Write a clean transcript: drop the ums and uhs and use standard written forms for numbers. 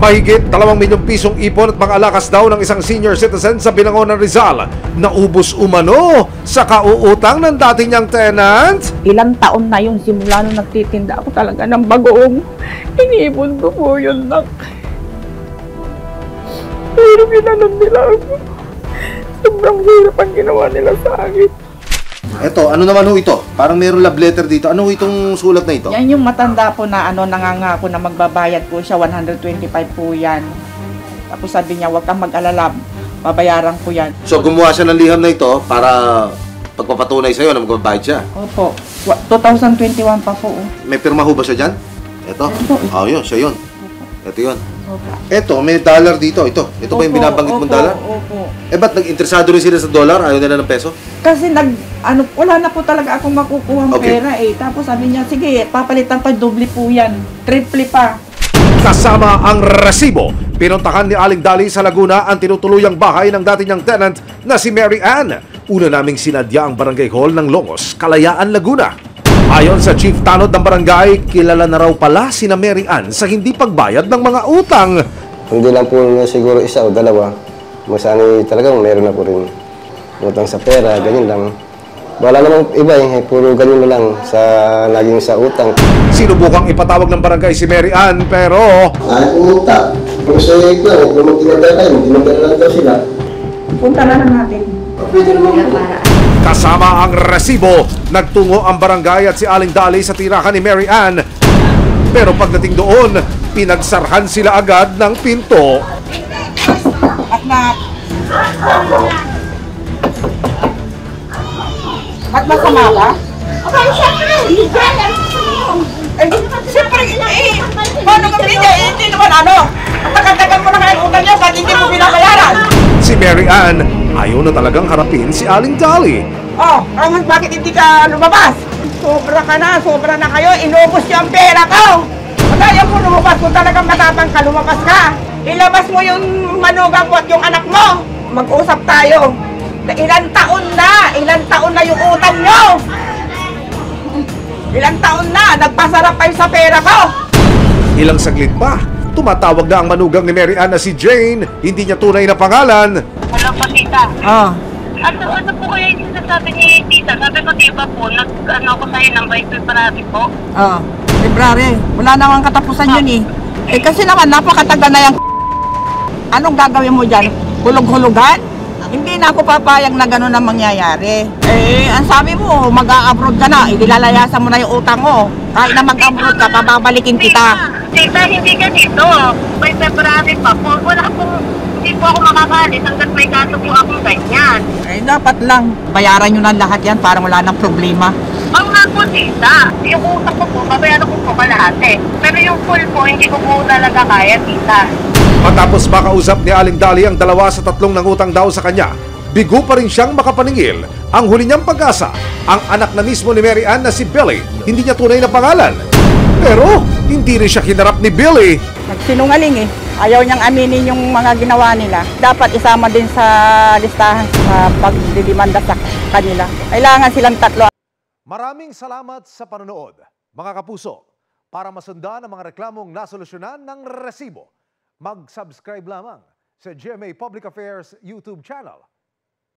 Mahigit 2 milyong pisong ipon at mga alakas daw ng isang senior citizen sa Binangonan, Rizal. Naubos umano sa kauutang ng dati niyang tenant. Ilang taon na yun, simula nung nagtitinda ako talaga ng bagoong. Inipon ko po yun, nak. Pero ginanon nila ako. Sobrang hirap ang ginawa nila sa akin. Eto, ano naman ho ito? Parang mayroong love letter dito. Ano ho itong sulat na ito? Yan yung matanda po na nangangako na magbabayad po siya, 125 po yan. Tapos sabi niya, huwag kang mag-alala, babayaran ko yan. So gumawa siya ng liham na ito para pagpapatunay sa'yo na magbabayad siya. Opo, 2021 pa po. May pirma ho ba siya dyan? Ito? Opo. Yun, siya yun. Ito yun. Opo. Eto, may dollar dito. Ito ba yung binabanggit mong dollar? Opo. Ba't nag-interesado rin sila sa dollar? Ayaw nila ng peso? Kasi wala na po talaga akong makukuha Okay. pera eh. Tapos sabi niya, sige, papalitan pa, doble po yan. Triple pa. Kasama ang resibo, pinuntahan ni Aling Dali sa Laguna ang tinutuluyang bahay ng dati niyang tenant na si Mary Ann. Una naming sinadya ang barangay hall ng Longos, Kalayaan, Laguna. Ayon sa chief tanod ng barangay, kilala na raw pala sina Mary Ann sa hindi pagbayad ng mga utang. Hindi lang po na siguro isa o dalawa. Masani talagang meron na po rin utang sa pera, ganyan lang. Wala namang iba puro ganyan na lang sa laging sa utang. Sinubukang ipatawag ng barangay si Mary Ann pero Ay, utang. Kung sa iyo ito, kung magtinatay kayo, magtinatay lang daw sila. Punta na lang natin. Pwede naman po. kasama ang resibo, nagtungo ang barangay at si Aling Dali sa tirahan ni Mary Ann. Pero pagdating doon, pinagsarhan sila agad ng pinto. Anak. Ba't masama ka? Siyempre, paano ka binigay? Hindi naman tagal-tagal mo na kaya utang niya, ba't hindi mo binabayaran? Si Mary Ann ayaw na talagang harapin si Aling Dali. Bakit hindi ka lumabas? Sobra na kayo, inubos niyo ang pera ko! Kaya mo lumabas kung talagang matapang ka, lumabas ka! Ilabas mo yung manugang mo at yung anak mo! Mag-usap tayo! Ilang taon na yung utang nyo! Ilang taon na, nagpasarap kayo sa pera ko! Ilang saglit pa, tumatawag na ang manugang ni Mary Ann na si Jane, hindi niya tunay na pangalan. Wala pa, tita. Ah. Ano po kaya yung sinasabi ni tita? Sabi ko, diba po, ako sa'yo ng bike parati po. Ah. February, wala namang katapusan yun eh. Kasi naman, napakatagal na yung anong gagawin mo dyan? Hulog-hulugan? Hindi na ako papayag na gano'n ang mangyayari. Ang sabi mo, mag-a-abroad ka na, ilalayasan mo na yung utang mo. Kahit na mag-abroad ka, pababalikin kita. Tita, hindi ganito. By February pa po, hindi po ako makakalis hanggat may kaso po akong ganyan. Dapat lang, bayaran nyo na lahat yan para wala nang problema. Ang nga po, tita, yung utang ko po, babayaran ko po kalahati. Pero yung full po, hindi ko po talaga kaya, tita. Matapos makausap ni Aling Dali ang 2 sa 3 nangutang daw sa kanya, bigo pa rin siyang makapaningil. Ang huli niyang pag-asa, ang anak na mismo ni Mary Ann na si Billy, hindi niya tunay na pangalan. Pero hindi rin siya kinarap ni Billy. Nagsinungaling Ayaw niyang aminin yung mga ginawa nila. Dapat isama din sa listahan sa pagdidimanda sa kanila. Kailangan silang 3. Maraming salamat sa panonood, mga kapuso. Para masundan ang mga reklamong nasolusyonan ng resibo, mag-subscribe lamang sa GMA Public Affairs YouTube channel